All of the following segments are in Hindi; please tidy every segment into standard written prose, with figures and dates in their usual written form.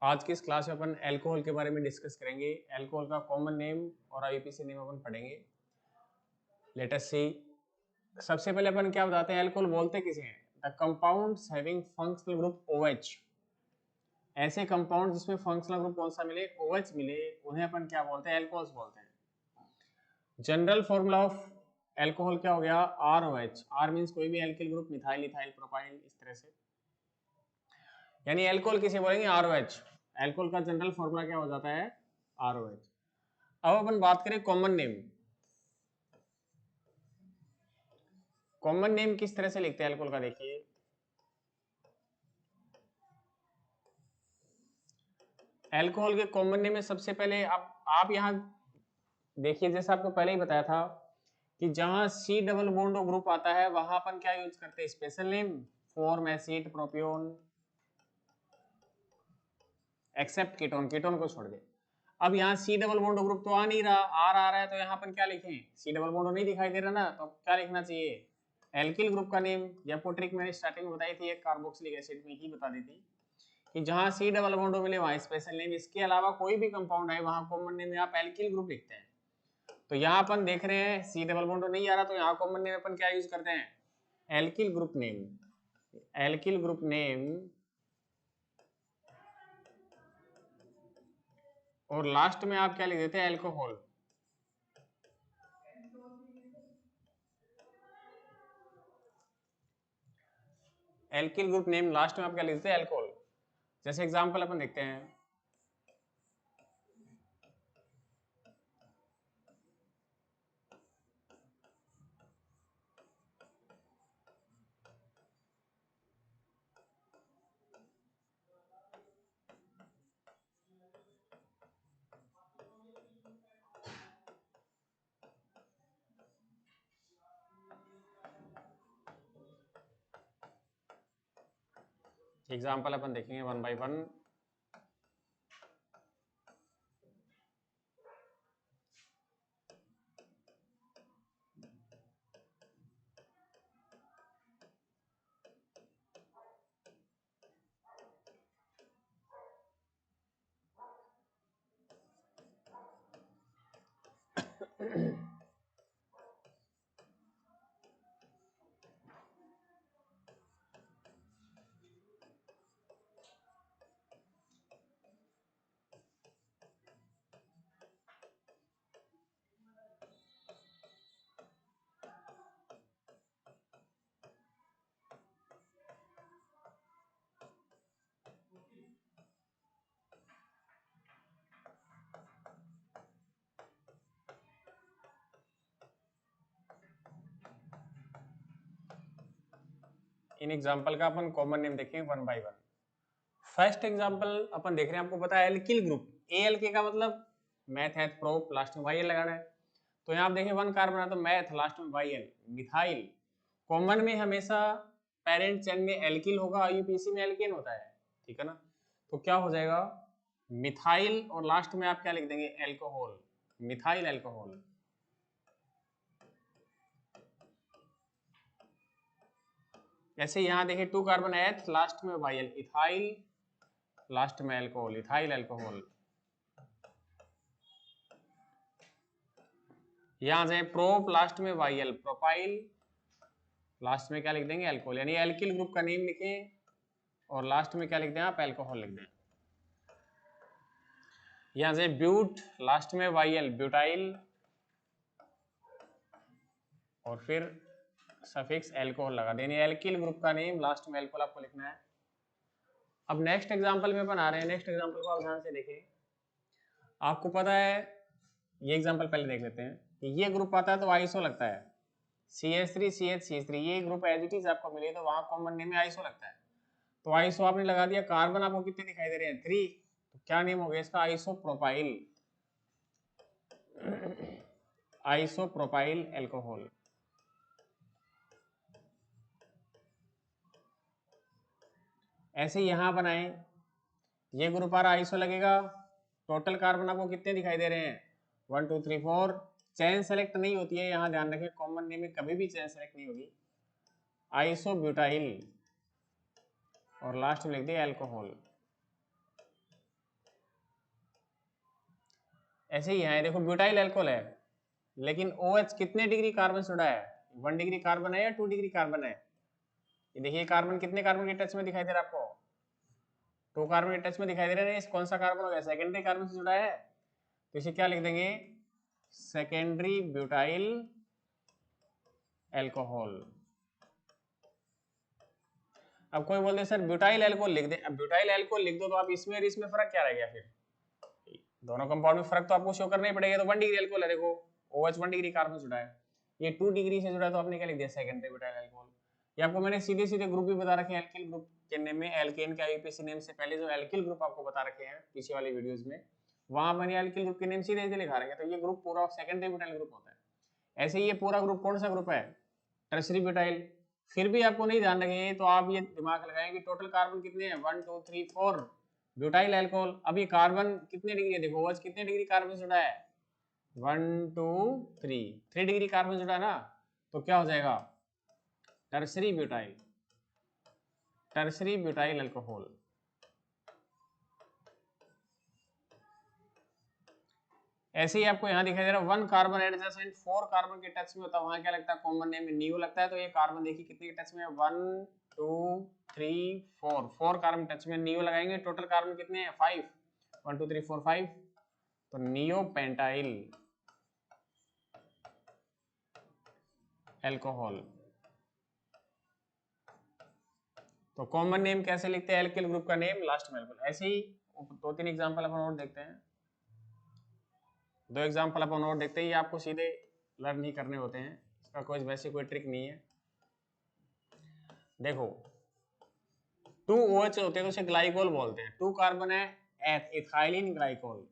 आज की इस क्लास में अपन अल्कोहल के बारे में डिस्कस करेंगे। अल्कोहल का कॉमन नेम और आईयूपीएसी नेम अपन पढ़ेंगे। लेट अस सी। सबसे पहले अपन क्या बताते हैं, अल्कोहल बोलते किसे हैं? The compounds having functional group OH। ऐसे कंपाउंड जिसमें फंक्शनल ग्रुप कौन सा मिले? OH मिले, उन्हें अपन क्या बोलते हैं? अल्कोहल्स बोलते हैं। जनरल फॉर्मूला ऑफ अल्कोहल क्या हो गया? ROH। R मींस कोई भी alkyl group, methyl, ethyl, propyl, इस तरह से। यानी अल्कोहल किसे बोलेंगे? ROH। अल्कोहल का जनरल फॉर्मूला क्या हो जाता है? ROH। अब अपन बात करें कॉमन नेम। कॉमन नेम किस तरह से लिखते हैं अल्कोहल का? देखिए, अल्कोहल के कॉमन नेम में सबसे पहले आप यहां देखिए, जैसे आपको पहले ही बताया था कि जहां C डबल बॉन्ड ग्रुप आता है वहां अपन क्या यूज करते हैं? Special name, form, acid, propion, except ketone, ketone को छोड़ दे। अब यहाँ C डबल बॉन्ड ग्रुप तो आ नहीं रहा, R आ रहा है, तो यहाँ अपन क्या लिखें? C डबल बॉन्ड नहीं दिखाई दे रहा ना, तो क्या लिखना चाहिए? एल्किल ग्रुप का नेम। या वो ट्रिक मैंने स्टार्टिंग में बताई थी, एक कार्बोक्सिलिक एसिड में ही बता दी थी कि जहां C डबल बॉन्ड मिले वहां स्पेशल नेम। इसके अलावा कोई भी कंपाउंड है वहां कॉमन नेम में आप एल्किल ग्रुप लिखते हैं। तो यहाँ अपन देख रहे हैं C डबल बॉन्ड नहीं आ रहा, तो यहाँ कॉमन नेम अपन क्या यूज करते हैं? Alkyl group name. Alkyl group name और लास्ट में आप क्या लिख देते हैं? Alcohol. Alkyl group name last में आप क्या लिख देते हैं? एल्कोहल। जैसे एग्जांपल अपन देखते हैं, एग्जांपल अपन देखेंगे वन बाय वन। इन एग्जांपल का अपन कॉमन नेम देखेंगे one by one. First example अपन देख रहे हैं, आपको पता है एल्किल ग्रुप। ALK का मतलब मैथ है, प्रोप, लास्ट में YL लगाना है। तो यहाँ आप देखिए वन कार्बन है तो मैथ, लास्ट में YL। मिथाइल कॉमन में हमेशा पेरेंट चेन में एल्किल होगा, IUPAC में एल्केन होता है, ठीक है ना? तो क्या हो जाएगा? मिथाइल और लास्ट में आप क्या लिख देंगे? एल्कोहल। Methyl alcohol. ऐसे यहाँ देखिए टू कार्बन एथ, लास्ट में YL, इथाइल, लास्ट में एल्कोहल, इथाइल एल्कोहल। यहाँ से प्रोप, लास्ट में YL, प्रोपाइल, लास्ट में क्या लिख देंगे? एल्कोहल। यानी एल्किल ग्रुप का नेम लिखें और लास्ट में क्या लिख दें आप? एल्कोहल लिख दें। यहाँ से ब्यूट, लास्ट में YL, ब्यूटाइल, और फिर सफिक्स एल्कोहल लगा दें। एल्किल ग्रुप का नेम, लास्ट में एल्कोहल आपको लिखना है। अब नेक्स्ट एग्जांपल में अपन आ रहे हैं। नेक्स्ट एग्जांपल को आप ध्यान से देखें। आपको पता है, ये एग्जांपल पहले देख लेते हैं कि ये ग्रुप आता है तो आइसो लगता है, CH3 CH3। ये ग्रुप एज इट इज आपको मिले तो वहां कॉमन नेम में आइसो लगता है। तो आइसो आपने लगा दिया। कार्बन आपको कितने दिखाई दे रहे हैं? 3। तो क्या नेम हो गया इसका? आइसोप्रोपाइल। Isopropyl alcohol. ऐसे यहां बनाए, ये ग्रुप आ रहा आइसो लगेगा। टोटल कार्बन आपको कितने दिखाई दे रहे हैं? 1 2 3 4। चेन सेलेक्ट नहीं होती है, यहां ध्यान रखें, कॉमन नेम में कभी भी चेन सेलेक्ट नहीं होगी। आइसोब्यूटाइल और लास्ट में लिख दिया एल्कोहल। ऐसे ही है, देखो ब्यूटाइल अल्कोहल है, लेकिन OH कितने डिग्री कार्बन से जुड़ा है, 1 डिग्री कार्बन है या 2 डिग्री कार्बन है। ये देखिए कार्बन कितने कार्बन के टच में दिखाई दे रहा है आपको, 2 कार्बन के टच में दिखाई दे रहा है। कौन सा कार्बन हो गया, सेकेंडरी कार्बन से जुड़ा है, तो इसे क्या लिख देंगे, सेकेंडरी ब्यूटाइल अल्कोहल। अब कोई बोलते सर ब्यूटाइल अल्कोहल लिख दे, अब ब्यूटाइल अल्कोहल लिख दो तो आप इसमें और इसमें फर्क क्या रह गया, फिर दोनों कंपाउंड में फर्क तो आपको शो करना ही पड़ेगा। तो 1 डिग्री अल्कोहल है, देखो OH 1 डिग्री कार्बन जुड़ा है, ये 2 डिग्री से जुड़ा है, तो आपने क्या लिख दिया, सेकेंडरी ब्यूटाइल अल्कोहल। ये आपको मैंने सीधे सीधे ग्रुप भी बता रखे हैं एल्किल ग्रुप के नेम में, एल्केन के आईयूपीएसी नेम से पहले जो एल्किल ग्रुप आपको बता रखे हैं पीछे वाली वीडियोस में, वहां मैंने एल्किल ग्रुप के नेम सीधे सीधे लिखा रखे हैं। तो ये ग्रुप पूरा सेकेंडरी ब्यूटाइल ग्रुप होता है। ऐसे ये पूरा ग्रुप कौन सा ग्रुप है, टर्शरी ब्यूटाइल। फिर भी आपको नहीं ध्यान रखेंगे तो आप ये दिमाग लगाएंगे टोटल कार्बन कितने हैं, 1 2 3 4 ब्यूटाइल अल्कोहल। अभी कार्बन कितने डिग्री है, देखो OH कितने डिग्री कार्बन जुड़ा है, 1 2 3 डिग्री कार्बन जुड़ा है ना, तो क्या हो जाएगा, tertiary butyl, tertiary butyl alcohol. ऐसे ही आपको यहाँ दिखाई दे रहा है 1 कार्बन एडजेसेंट 4 कार्बन के टच में होता है, वहां क्या लगता है, कॉमन नेम में नियो लगता है। तो ये कार्बन देखिए कितने के टच में है, 1 2 3 4 कार्बन टच में, नियो लगाएंगे, टोटल कार्बन कितने हैं, 5, 1 2 3 4 5, तो नियो पेंटाइल अल्कोहल। तो कॉमन नेम कैसे लिखते हैं, एल्किल ग्रुप का नेम लास्ट में अल्कोहल। ऐसे ही 2 3 एग्जांपल अपन और देखते हैं, 2 एग्जांपल अपन और देखते हैं, ये आपको सीधे लर्न ही करने होते हैं, इसका कोई वैसे कोई ट्रिक नहीं है। देखो 2 OH होते हैं तो उसे ग्लाइकोल बोलते हैं, 2 कार्बन है, इथाइलिन ग्लाइकोल,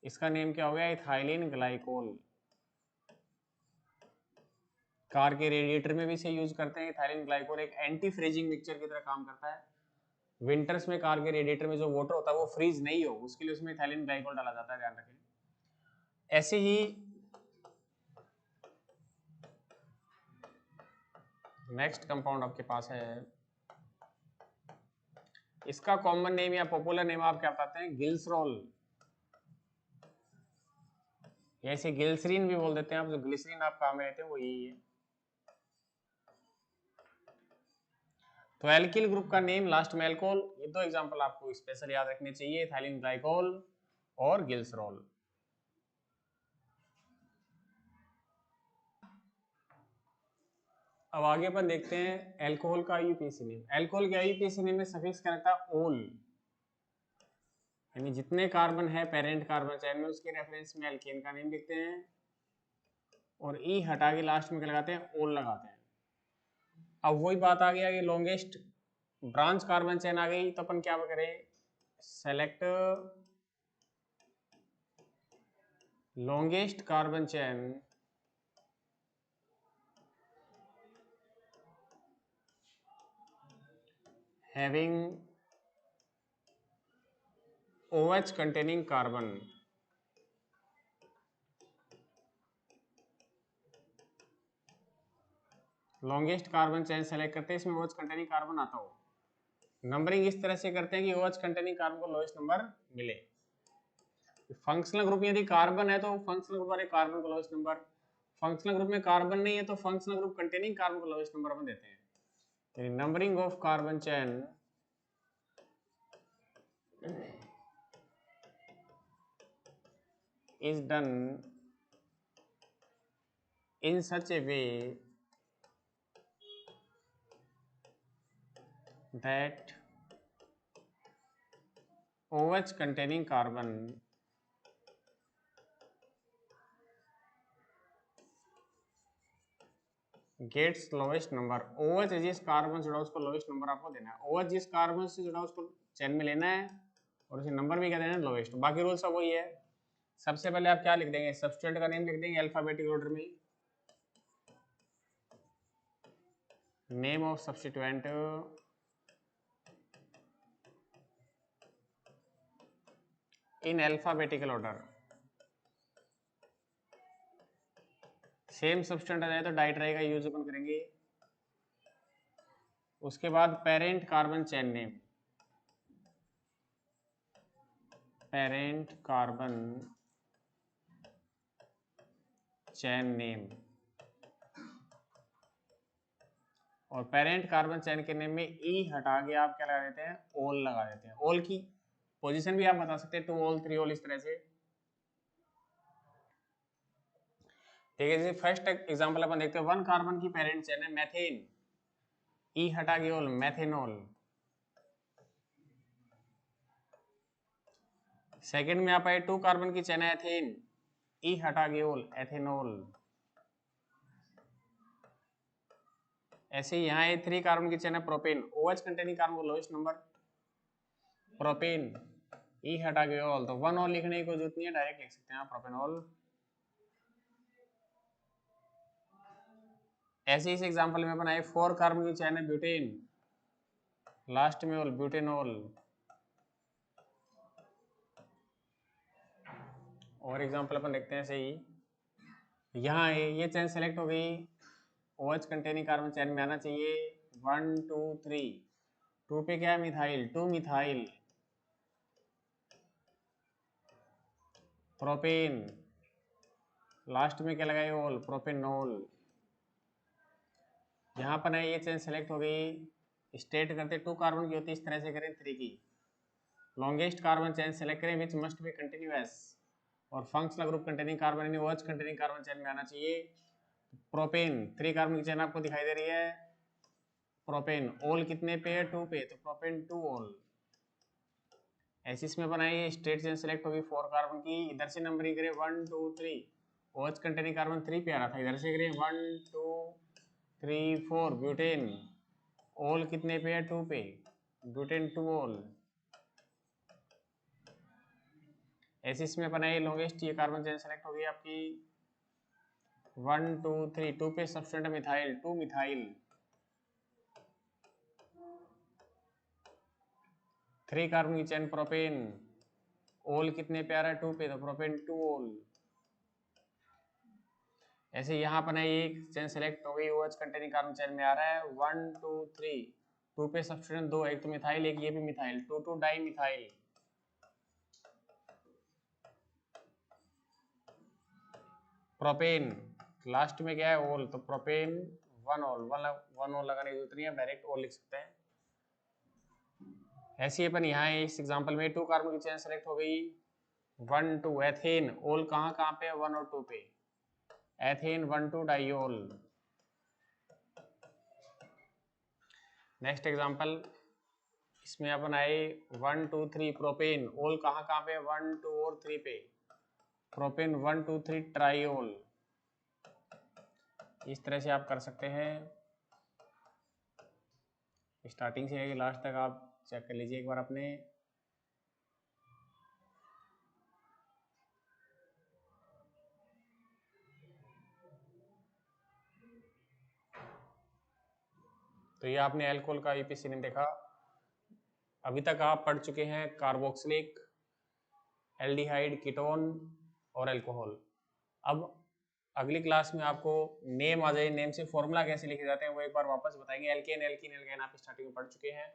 इसका नेम क्या हो गया, इथाइलिन ग्लाइकोल। कार के रेडिएटर में भी इसे यूज करते हैं। इथाइलिन ग्लाइकोल एक एंटी फ्रीजिंग मिक्सचर की तरह काम करता है। विंटर्स में कार के रेडिएटर में जो वाटर होता है वो फ्रीज नहीं हो, उसके लिए उसमें इथाइलिन ग्लाइकोल डाला जाता है, ध्यान रखें। ऐसे ही नेक्स्ट कंपाउंड आपके पास है, इसका कॉमन नेम या पॉपुलर नेम आप क्या बताते हैं, गिल्सरॉल, ऐसे गिल्सरीन भी बोल देते हैं आप, जो ग्लिसरीन आप काम में लेते हैं वो यही है। तो एल्किल ग्रुप का नेम लास्ट में अल्कोहल, ये 2 एग्जांपल आपको स्पेशल याद रखने चाहिए, इथाइलिन ग्लाइकोल और गिल्सरॉल। अब आगे अपन देखते हैं अल्कोहल का आईयूपीएसी नेम। अल्कोहल के आईयूपीएसी नेम में सफिक्स क्या रहता है, ओल, यानी जितने कार्बन है पेरेंट कार्बन चेन में उसके रेफरेंस में एल्केन का नेम लिखते हैं, और ई हटा के लास्ट में क्या लगाते हैं, ओल लगाते हैं। अब वही बात आ गया कि लॉन्गेस्ट ब्रांच कार्बन चेन आ गई, तो अपन क्या करें, select longest carbon chain having OH containing carbon, longest carbon chain select करते हैं, इसमें OH कंटेनिंग कार्बन आता हो। नंबरिंग इस तरह से करते हैं कि OH कंटेनिंग कार्बन को लोएस्ट नंबर मिले। फंक्शनल ग्रुप यदि कार्बन है तो फंक्शनल ग्रुप वाले कार्बन को लोएस्ट नंबर, फंक्शनल ग्रुप में कार्बन नहीं है तो फंक्शनल ग्रुप कंटेनिंग कार्बन को लोएस्ट नंबर अपन देते हैं। यानी numbering of carbon chain is done in such a way that OH containing carbon gets lowest number। OH जिस कार्बन से जुड़ा उसको लोएस्ट नंबर आपको देना है, OH जिस कार्बन से जुड़ा उसको चेन में लेना है और उसे नंबर भी क्या देना है, लोएस्ट। बाकी रूल सब वही है। सबसे पहले आप क्या लिख देंगे, सब्सटेंट का नेम लिख देंगे अल्फाबेटिक ऑर्डर में, name of substituent in alphabetical order. Same substituent आ जाए तो डाइट्राई का यूज अपन करेंगे। उसके बाद parent carbon chain name, parent carbon chain name, और पेरेंट कार्बन चेन के नेम में ई हटा के आप क्या लगा देते हैं, ओल लगा देते हैं। ओल की पोजीशन भी आप बता सकते हैं, 2 ओल 3 ओल, इस तरह से। ठीक है जी, फर्स्ट एग्जांपल अपन देखते हैं। 1 कार्बन की पेरेंट चेन है मेथेन, ई हटा के ओल, मेथेनॉल। सेकंड में आप आए 2 कार्बन की चेन है एथेन, ई हटा के ओल, एथेनॉल। ऐसे ही यहाँ 3 कार्बन की चेन है प्रोपेन, OH कंटेनिंग कार्बन को लोएस्ट नंबर, प्रोपेन, ई हटा के ऑल, तो 1 ऑल लिखने की कोई जरूरत नहीं है, डायरेक्ट लिख सकते हैं आप प्रोपेनॉल। ऐसे इस एग्जांपल में बनाए 4 कार्बन की चेन है ब्यूटेन, लास्ट में ऑल, ब्यूटेनॉल। और एग्जांपल अपन देखते हैं ऐसे ही। यहाँ ये चेन सेलेक्ट हो गई, OH कंटेनिंग कार्बन चेन में आना चाहिए 1 2 3, 2 पे क्या है, मिथाइल, 2 मिथाइल, प्रोपेन, लास्ट में क्या लगाए, ओल, प्रोपेनॉल। यहाँ पर है ये चेन सेलेक्ट हो गई, स्टेट करते 2 कार्बन की होती है, इस तरह से करें 3 की। लॉन्गेस्ट कार्बन चेन सेलेक्ट करें विच मस्ट बी कंटिन्यूअस, और फंक्शनल ग्रुप कंटेनिंग कार्बन यानी OH कंटेनिंग कार्बन चेन में आना चाहिए प्रोपेन। 3 कार्बन की चेन आपको दिखाई दे रही है, प्रोपेन। ओल कितने पे है, 2 पे, तो प्रोपेन 2 ओल। ऐसे इसमें बनाइए, स्टेट चेन सेलेक्ट होगी 4 कार्बन की, इधर से नंबरिंग करें 1 2 3, OH कंटेनिंग कार्बन 3 पे आ रहा था, इधर से करें 1 2 3 4, ब्यूटेन। ओल कितने पे है, 2 पे, ब्यूटेन 2 ओल। ऐसे इसमें बनाइए, लॉन्गेस्ट ये कार्बन चेन सेलेक्ट होगी आपकी 1 2 3, 2 पे सब्स्टिट्यूएंट मिथाइल, 2 मिथाइल। 3 कार्बन की चेन प्रोपेन, ओल कितने पे आ रहा है, 2 पे, तो प्रोपेन 2 ओल। ऐसे यहाँ पर एक चेन सेलेक्ट हो गई, OH कंटेनिंग कार्बन चेन में आ रहा है 1 2 3, 2 पे सब्स्टिट्यूएंट 2, एक तो मिथाइल, एक ये भी methyl, 2 2 di methyl. Propane, last में क्या है, ओल, तो प्रोपेन 1 ओल, 1 ओल लगाने की जरूरत नहीं है, डायरेक्ट ओल लिख सकते हैं। ऐसे ही अपन यहाँ इस एग्जांपल में 2 कार्बन की चेन सेलेक्ट हो गई 1 2, एथेन, ओल कहाँ कहाँ पे है, 1 और 2 पे, एथेन 1 2 डाइओल। नेक्स्ट एग्जांपल, इसमें अपन आए 1 2 3 प्रोपेन, ओल कहाँ कहाँ पे, 1 2 और 3 पे, प्रोपेन 1 2 3 ट्राइओल। इस तरह से आप कर सकते हैं, स्टार्टिंग से लास्ट तक आप चेक कर लीजिए एक बार अपने। तो ये आपने एल्कोहल का ईपीसी ने देखा। अभी तक आप पढ़ चुके हैं कार्बोक्सिलिक, एल्डिहाइड, कीटोन और अल्कोहल। अब अगली क्लास में आपको नेम आ जाए, नेम से फॉर्मूला कैसे लिखे जाते हैं वो एक बार वापस बताएंगे। एल्केन, एल्कीन, एल्केन आप स्टार्टिंग में पढ़ चुके हैं।